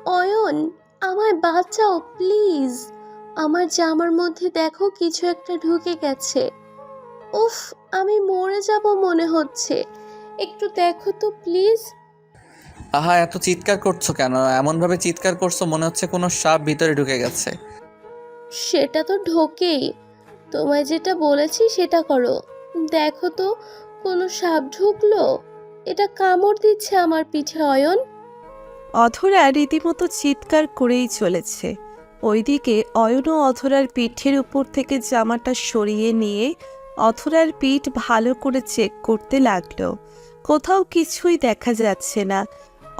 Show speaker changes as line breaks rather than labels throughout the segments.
অয়ন, আমায় বাঁচাও প্লিজ। আমার জামার মধ্যে দেখো কিছু একটা ঢুকে গেছে। উফ, আমি মরে যাব মনে হচ্ছে। একটু দেখো তো প্লিজ।
আহা, এত চিৎকার করছো কেন? এমনভাবে চিৎকার করছো মনে হচ্ছে কোনো সাপ ভিতরে ঢুকে গেছে।
সেটা তো ঢোকেই। তোমায় যেটা বলেছি সেটা করো। দেখো তো, কোনো সাপ ঢুকলো। এটা কামড় দিচ্ছে আমার পিঠে অয়ন।
অধরা রীতিমতো চিৎকার করেই চলেছে। ওইদিকে অয়নও অধরার পিঠের উপর থেকে জামাটা সরিয়ে নিয়ে অধরার পিঠ ভালো করে চেক করতে লাগলো। কোথাও কিছুই দেখা যাচ্ছে না।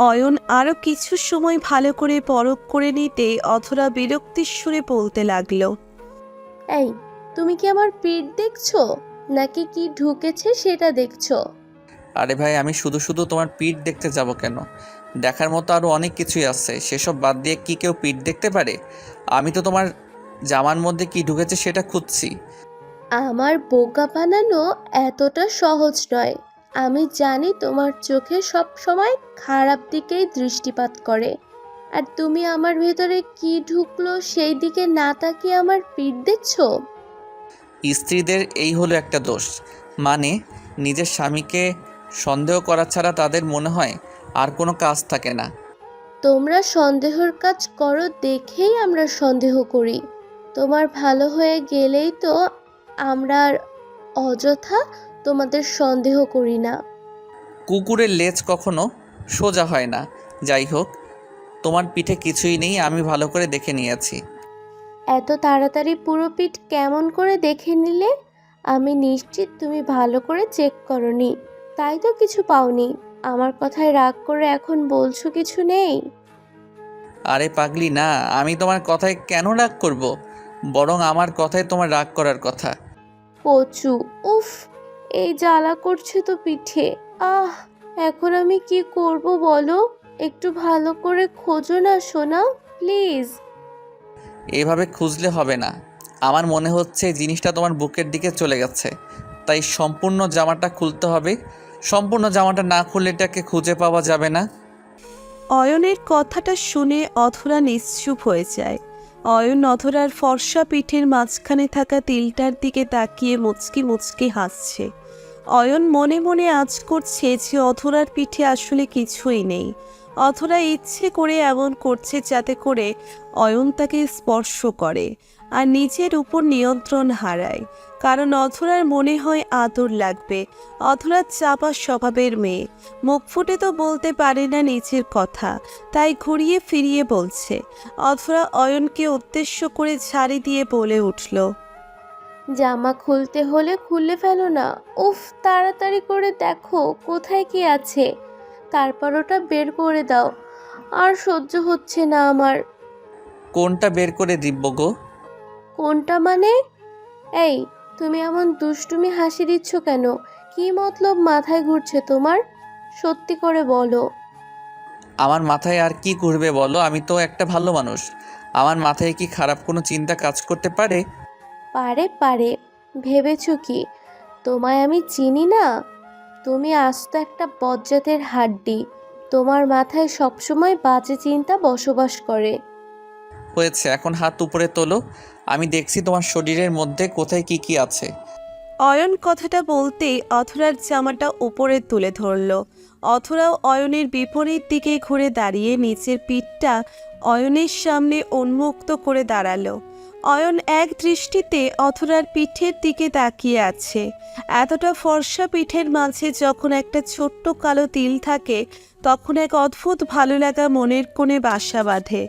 অয়ন আরও কিছু সময় ভালো করে পরখ করে নিতে অধরা বিরক্তির সুরে বলতে লাগলো।
এই, তুমি কি আমার পিঠ দেখছো নাকি কি ঢুকেছে সেটা দেখছো?
আরে ভাই, আমি শুধু শুধু তোমার পিঠ দেখতে যাব কেন? দেখার মতো আরও অনেক কিছুই আছে, সেসব বাদ দিয়ে কি কেউ পিঠ দেখতে পারে? আমি তো তোমার জামার মধ্যে কি ঢুকেছে সেটা খুঁজছি।
আমার বোকা বানানো এতটা সহজ নয়। আমি জানি তোমার চোখে সব সময় খারাপ দিকেই দৃষ্টিপাত করে। আর তুমি আমার ভেতরে কি ঢুকলো সেই দিকে না তাকিয়ে আমার পিঠ দেখছো।
স্ত্রীদের এই হলো একটা দোষ, মানে নিজের স্বামীকে সন্দেহ করা ছাড়া তাদের মনে হয় আর কোনো কাজ থাকে না।
তোমরা সন্দেহের কাজ করো দেখেই আমরা সন্দেহ করি। তোমার ভালো হয়ে গেলেই তো আমরা আর অযথা তোমাদের সন্দেহ করি না।
কুকুরের লেজ কখনো সোজা হয় না। যাই হোক, তোমার পিঠে কিছুই নেই, আমি ভালো করে দেখে নিয়েছি।
এত তাড়াতাড়ি পুরো পিঠ কেমন করে দেখে নিলে? আমি নিশ্চিত তুমি ভালো করে চেক করনি, তাই তো কিছু পাওনি। আমার কথায় রাগ করে এখন বলছো কিছু নেই।
আরে পাগলি না, আমি তোমার কথায় কেন রাগ করব? বরং আমার কথায় তোমার রাগ করার কথা।
কচু, উফ, এই জ্বালা করছে তো পিঠে। আহ, এখন আমি কি করব বলো? একটু ভালো করে খোঁজো না সোনা, প্লিজ।
এভাবে খুঁজলে হবে না। আমার মনে হচ্ছে এই জিনিসটা তোমার বুকের দিকে চলে গেছে, তাই সম্পূর্ণ জামাটা খুলতে হবে। সম্পূর্ণ জামাটা না খুললে এটাকে খুঁজে পাওয়া যাবে না।
অয়নের কথাটা শুনে অধরা নিশ্চুপ হয়ে যায়। অয়ন অধরার ফর্সা পিঠের মাঝখানে থাকা তিলটার দিকে তাকিয়ে মুচকি মুচকি হাসছে। অয়ন মনে মনে আঁচ করছে যে অধরার পিঠে আসলে কিছুই নেই। অধরা ইচ্ছে করে এমন করছে যাতে করে অয়ন তাকে স্পর্শ করে আর নিজের উপর নিয়ন্ত্রণ হারায়, কারণ অধরার মনে হয় আদর লাগবে। অধরা চাপা স্বভাবের মেয়ে, মুখ ফুটে তো বলতে পারে না নিজের কথা, তাই ঘুরিয়ে ফিরিয়ে বলছে। অধরা অয়নকে উদ্দেশ্য করে ঝাড়ি দিয়ে বলে উঠল।
জামা খুলতে হলে খুলে ফেলো না। উফ, তাড়াতাড়ি করে দেখো কোথায় কি আছে, তারপর ওটা বের করে দাও। আর সহ্য হচ্ছে না আমার।
কোনটা বের করে দিব গো?
কোনটা মানে? এই, তুমি এমন দুষ্টুমি হাসি দিচ্ছ কেন? কি মতলব মাথায় ঘুরছে তোমার? সত্যি করে বলো।
আমার মাথায় আর কি ঘুরবে বলো? আমি তো একটা ভালো মানুষ। আমার মাথায় কি খারাপ কোনো চিন্তা কাজ করতে পারে?
পারে পারে, ভেবেছো কি তোমায় আমি চিনি না? তুমি আস্ত একটা বজ্জাতের হাড্ডি। তোমার মাথায় সবসময় বাজে চিন্তা বসবাস করে।
হয়েছে, এখন হাত উপরে তোলো। আমি দেখছি তোমার শরীরের মধ্যে কোথায় কি কি আছে।
অয়ন কথাটা বলতেই অথরার জামাটা উপরে তুলে ধরল। অথরাও অয়নের বিপরীত দিকে ঘুরে দাঁড়িয়ে নিচের পিঠটা অয়নের সামনে উন্মুক্ত করে দাঁড়ালো। অয়ন এক দৃষ্টিতে অথরার পিঠের দিকে তাকিয়ে আছে। এতটা ফর্সা পিঠের মাঝে যখন একটা ছোট্ট কালো তিল থাকে, তখন এক অদ্ভুত ভালো লাগা মনের কোণে বাসা বাঁধে।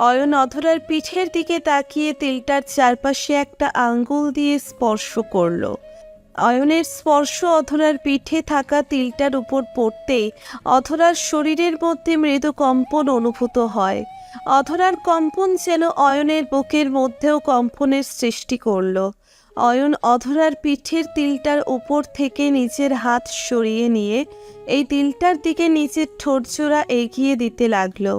অয়ন অধরার পিঠের দিকে তাকিয়ে তিলটার চারপাশে একটা আঙ্গুল দিয়ে স্পর্শ করল। অয়নের স্পর্শ অধরার পিঠে থাকা তিলটার উপর পড়তেই অধরার শরীরের মধ্যে মৃদু কম্পন অনুভূত হয়। অধরার কম্পন যেন অয়নের বুকের মধ্যেও কম্পনের সৃষ্টি করল। অয়ন অধরার পিঠের তিলটার উপর থেকে নিজের হাত সরিয়ে নিয়ে এই তিলটার দিকে নিজের ঠোঁটজোড়া এগিয়ে দিতে লাগলো।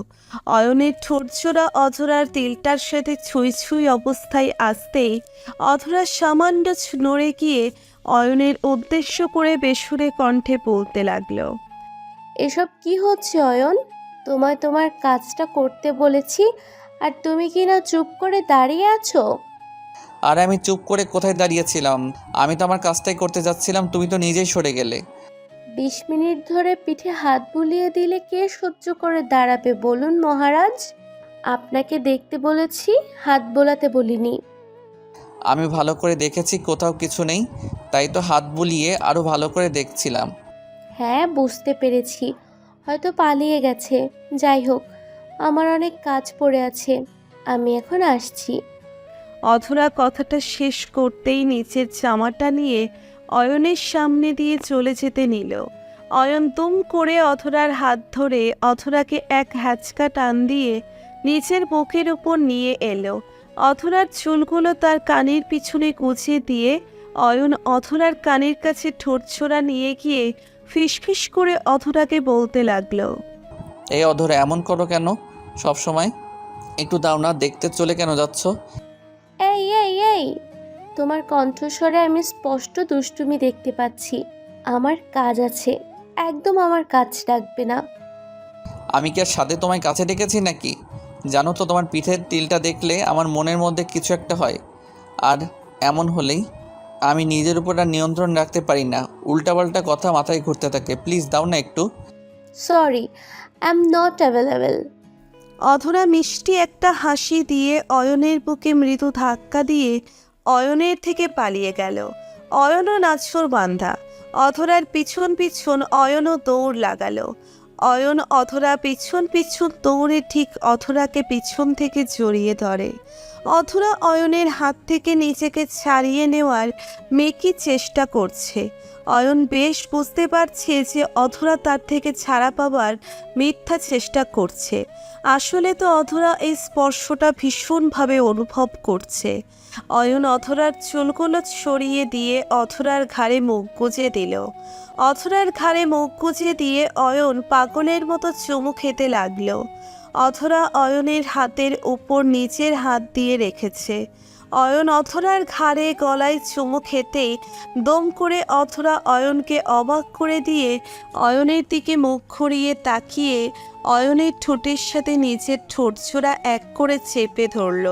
অয়নের ঠোঁটজোড়া অধরার তিলটার সাথে ছুঁই ছুঁই অবস্থায় আসতেই অধরা সামান্য নড়ে গিয়ে অয়নের উদ্দেশ্য করে বেসুরে কণ্ঠে বলতে লাগলো।
এসব কি হচ্ছে অয়ন? তোমায় তোমার কাজটা করতে বলেছি, আর তুমি কি না চুপ করে দাঁড়িয়ে আছো?
আর আমি চুপ করে কোথায় দাঁড়িয়েছিলাম? আমি তো আমার কাজটাই করতে যাচ্ছিলাম, তুমি তো নিজেই সরে গেলে।
20 মিনিট ধরে পিঠে হাত বুলিয়ে দিলে কে সহ্য করে দাঁড়াবে বলুন মহারাজ? আপনাকে দেখতে বলেছি, হাত বোলাতে বলিনি।
আমি ভালো করে দেখেছি কোথাও কিছু নেই, তাই তো হাত বুলিয়ে আরও ভালো করে দেখছিলাম।
হ্যাঁ, বুঝতে পেরেছি, হয়তো পালিয়ে গেছে। যাই হোক, আমার অনেক কাজ পড়ে আছে, আমি এখন আসছি।
অধরা কথাটা শেষ করতেই নিচের জামাটা নিয়ে অয়নের সামনে দিয়ে চলে যেতে নিল। অয়ন তুম করে অধরার হাত ধরে অধরাকে এক হ্যাচকা টান দিয়ে নিচের বুকের উপর নিয়ে এলো। অধরার চুলগুলো তার কানের পিছনে গুছিয়ে দিয়ে অয়ন অধরার কানের কাছে ঠোঁটছোড়া নিয়ে গিয়ে ফিসফিস করে অধরাকে বলতে লাগলো,
এই অধরা এমন করো কেন সব সময়? একটু দাও না, দেখতে চলে কেন যাচ্ছ?
এই এই এই, তোমার কণ্ঠস্বরে আমি স্পষ্ট দুষ্টুমি দেখতে পাচ্ছি। আমার কাজ আছে, একদম আমার কাজ ডাকবে না।
আমি কি আর সাথে তোমায় কাছে ডেকেছি নাকি? জানো তো তোমার পিঠের তিলটা দেখলে আমার মনের মধ্যে কিছু একটা হয়, আর এমন হলেই আমি নিজের উপর আর নিয়ন্ত্রণ রাখতে পারি না, উল্টাপাল্টা কথা মাথায় ঘুরতে থাকে। প্লিজ দাও না একটু।
Sorry, I am not available.
অধরা মিষ্টি একটা হাসি দিয়ে অয়নের বুকে মৃদু ধাক্কা দিয়ে অয়নের থেকে পালিয়ে গেল। অয়নও নাছোড় বান্ধা। অধরার পিছন পিছন অয়নও দৌড় লাগালো। অয়ন অধরা পিছন পিছন দৌড়ে ঠিক অধরাকে পিছন থেকে জড়িয়ে ধরে। অধরা অয়নের হাত থেকে নিজেকে ছাড়িয়ে নেওয়ার মেকি চেষ্টা করছে। অয়ন বেশ বুঝতে পারছে যে অধরা তার থেকে ছাড়া পাবার মিথ্যা চেষ্টা করছে। আসলে তো অধরা এই স্পর্শটা ভীষণভাবে অনুভব করছে। অয়ন অধরার চুলগুলো সরিয়ে দিয়ে অধরার ঘাড়ে মুখ গুজে দিল। অধরার ঘাড়ে মুখ গুজে দিয়ে অয়ন পাগলের মতো চুমু খেতে লাগলো। অধরা অয়নের হাতের উপর নিচের হাত দিয়ে রেখেছে। অয়ন অধরার ঘাড়ে গলায় চুমু খেতেই দম করে অধরা অয়নকে অবাক করে দিয়ে অয়নের দিকে মুখ ঘুরিয়ে তাকিয়ে অয়নের ঠোঁটের সাথে নিজের ঠোঁটছোড়া এক করে চেপে ধরল।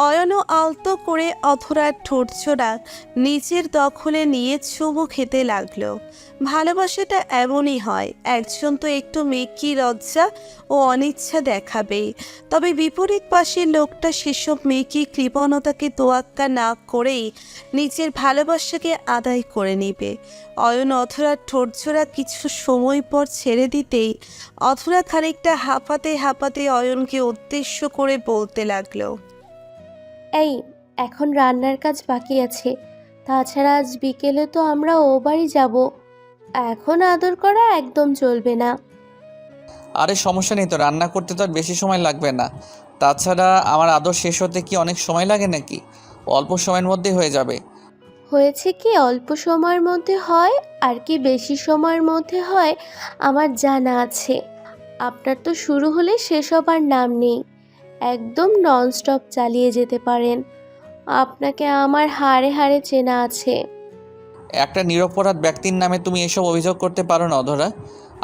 অয়নও আলতো করে অধরার ঠোঁটছোড়া নিজের দখলে নিয়ে চুমু খেতে লাগলো। ভালোবাসাটা এমনই হয়, একজন তো একটু মেকি লজ্জা ও অনিচ্ছা দেখাবেই, তবে বিপরীত পাশের লোকটা সেসব মেকি কৃপণতাকে তোয়াক্কা না করেই নিজের ভালোবাসাকে আদায় করে নেবে। অয়ন অধরার ঠোঁটছোড়া কিছু সময় পর ছেড়ে দিতেই অধরা খানিকটা হাঁপাতে হাঁপাতে অয়নকে উদ্দেশ্য করে বলতে লাগলো,
এই, এখন রান্নার কাজ বাকি আছে, তাছাড়া আজ বিকেলে তো আমরা ও বাড়ি যাব। এখন আদর করা একদম চলবে না।
আরে সমস্যা নেই তো, রান্না করতে তো আর বেশি সময় লাগবে না। তাছাড়া আমার আদর শেষ হতে কি অনেক সময় লাগে নাকি? অল্প সময়ের মধ্যেই হয়ে যাবে।
হয়েছে কি, অল্প সময়ের মধ্যে হয় আর কি বেশি সময়ের মধ্যে হয় আমার জানা আছে। আপনার তো শুরু হলে শেষ হবার নাম নেই, একদম ননস্টপ চালিয়ে যেতে পারেন। আপনাকে আমার হাড়ে হাড়ে চেনা আছে।
একটা নিরপরাধ ব্যক্তির নামে তুমি এসব অভিযোগ করতে পারো না অধরা।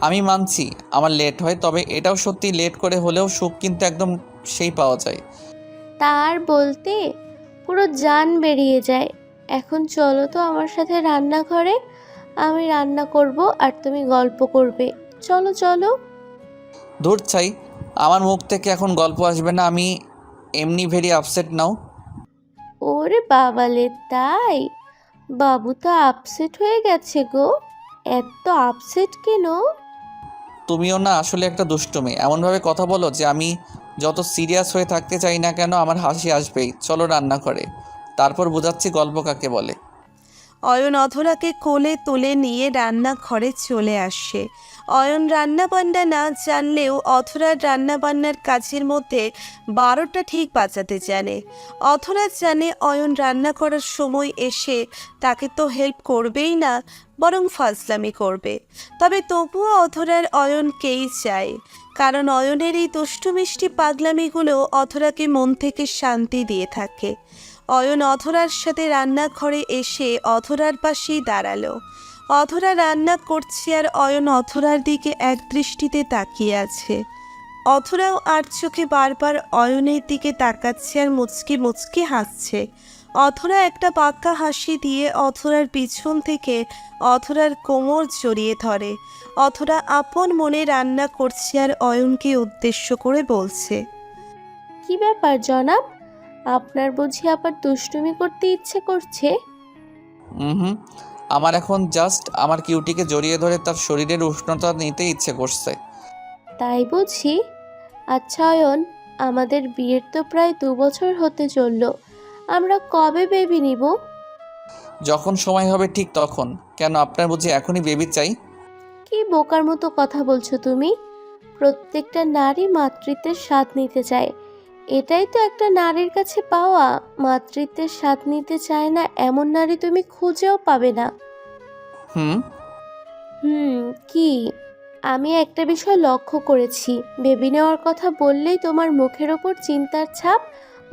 আমি মানছি আমার লেট হয়, তবে এটাও সত্যি লেট করে হলেও সুখ কিন্তু একদম সেই পাওয়া যায়।
তার বলতে পুরো জান বেরিয়ে যায়। এখন চলো তো আমার সাথে রান্নাঘরে, আমি রান্না করব আর তুমি গল্প করবে। চলো চলো।
ধুর চাই, আমার মুখ থেকে এখন গল্প আসবে না, আমি এমনি ভেরি আপসেট নাও।
ওরে বাবালে, তাই? বাবু তো আপসেট হয়ে গেছে গো, এত আপসেট কেন?
তুমিও না আসলে একটা দুষ্টু মেয়ে, এমনভাবে কথা বলো যে আমি যত সিরিয়াস হয়ে থাকতে চাই না কেন আমার হাসি আসবেই। চলো রান্না করে, তারপর বোঝাচ্ছি গল্প কাকে বলে।
অয়ন অধরাকে কোলে তুলে নিয়ে রান্নাঘরে চলে আসে। অয়ন রান্নাবান্না না জানলেও অধরার রান্নাবান্নার কাজের মধ্যে 12টা ঠিক বাজাতে জানে। অধরা জানে অয়ন রান্না করার সময় এসে তাকে তো হেল্প করবেই না, বরং ফাজলামি করবে। তবে তবুও অধরার অয়নকেই চায়, কারণ অয়নের এই দুষ্টু মিষ্টি পাগলামিগুলো অধরাকে মন থেকে শান্তি দিয়ে থাকে। অয়ন অধরার সাথে রান্নাঘরে এসে অধরার পাশেই দাঁড়ালো। অধরা রান্না করছে আর অয়ন অধরার দিকে এক দৃষ্টিতে তাকিয়ে আছে। অথরাও আর চোখে বারবার অয়নের দিকে তাকাচ্ছে আর মুচকি মুচকি হাসছে। অথরা একটা পাক্কা হাসি দিয়ে অথরার পিছন থেকে অথরার কোমর জড়িয়ে ধরে। অথরা আপন মনে রান্না করছে আর অয়নকে উদ্দেশ্য করে বলছে,
কি ব্যাপার জনাব, আপনার বুঝি আবার দুষ্টুমি করতে ইচ্ছে করছে?
হুম, আমার এখন জাস্ট আমার কিউটিকে জড়িয়ে ধরে তার শরীরের উষ্ণতা নিতে ইচ্ছে করছে।
তাই বুঝি? আচ্ছা অয়ন, আমাদের বিয়ের তো প্রায় 2 বছর হতে চললো, আমরা কবে বেবি নিব?
যখন সময় হবে ঠিক তখন। কেন, আপনার বুঝি এখনই বেবি চাই?
কি বোকার মতো কথা বলছো তুমি? প্রত্যেকটা নারী মাতৃত্বের স্বাদ নিতে চায়, এটাই তো একটা নারীর কাছে পাওয়া। মাতৃত্বের স্বাদ নিতে চায় না এমন নারী তুমি খুঁজেও পাবে না।
হুম।
কি? আমি একটা বিষয় লক্ষ্য করেছি, বেবি নেওয়ার কথা বললেই তোমার মুখের ওপর চিন্তার ছাপ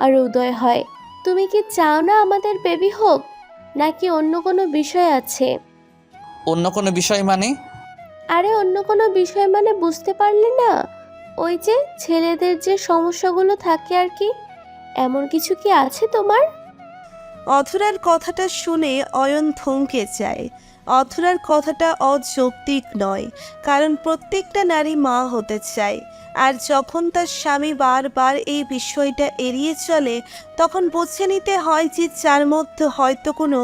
আর উদয় হয়। তুমি কি চাও না আমাদের বেবি হোক, নাকি অন্য কোনো বিষয় আছে?
অন্য কোনো বিষয় মানে?
আরে অন্য কোনো বিষয় মানে বুঝতে পারলে না? ওই যে ছেলেদের যে সমস্যাগুলো থাকে আর কি, এমন কিছু কি আছে তোমার?
অথরার কথাটা শুনে অয়ন থমকে যায়। অথরার কথাটা অযৌক্তিক নয়, কারণ প্রত্যেকটা নারী মা হতে চায়। আর যখন তার স্বামী বারবার এই বিষয়টা এড়িয়ে চলে, তখন বুঝে নিতে হয় যে যার মধ্যে হয়তো কোনো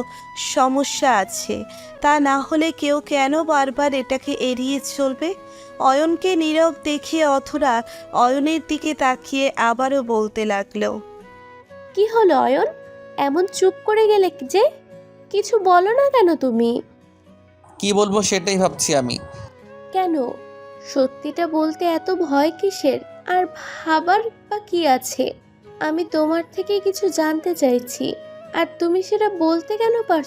সমস্যা আছে। তা না হলে কেউ কেন বারবার এটাকে এড়িয়ে চলবে? অয়নকে নীরব দেখে অথরা অয়নের দিকে তাকিয়ে আবারও বলতে লাগলো,
কি হলো অয়ন, এমন চুপ করে গেলে যে? কিছু বলো না কেন তুমি?
কি বলবো সেটাই ভাবছি আমি।
কেন? সত্যিটা বলতে এত ভয় কিসের? আর ভাবার বা কি আছে? আমি তোমার থেকে কিছু জানতে চাইছি, আর তুমি সেটা বলতে কেন পারছো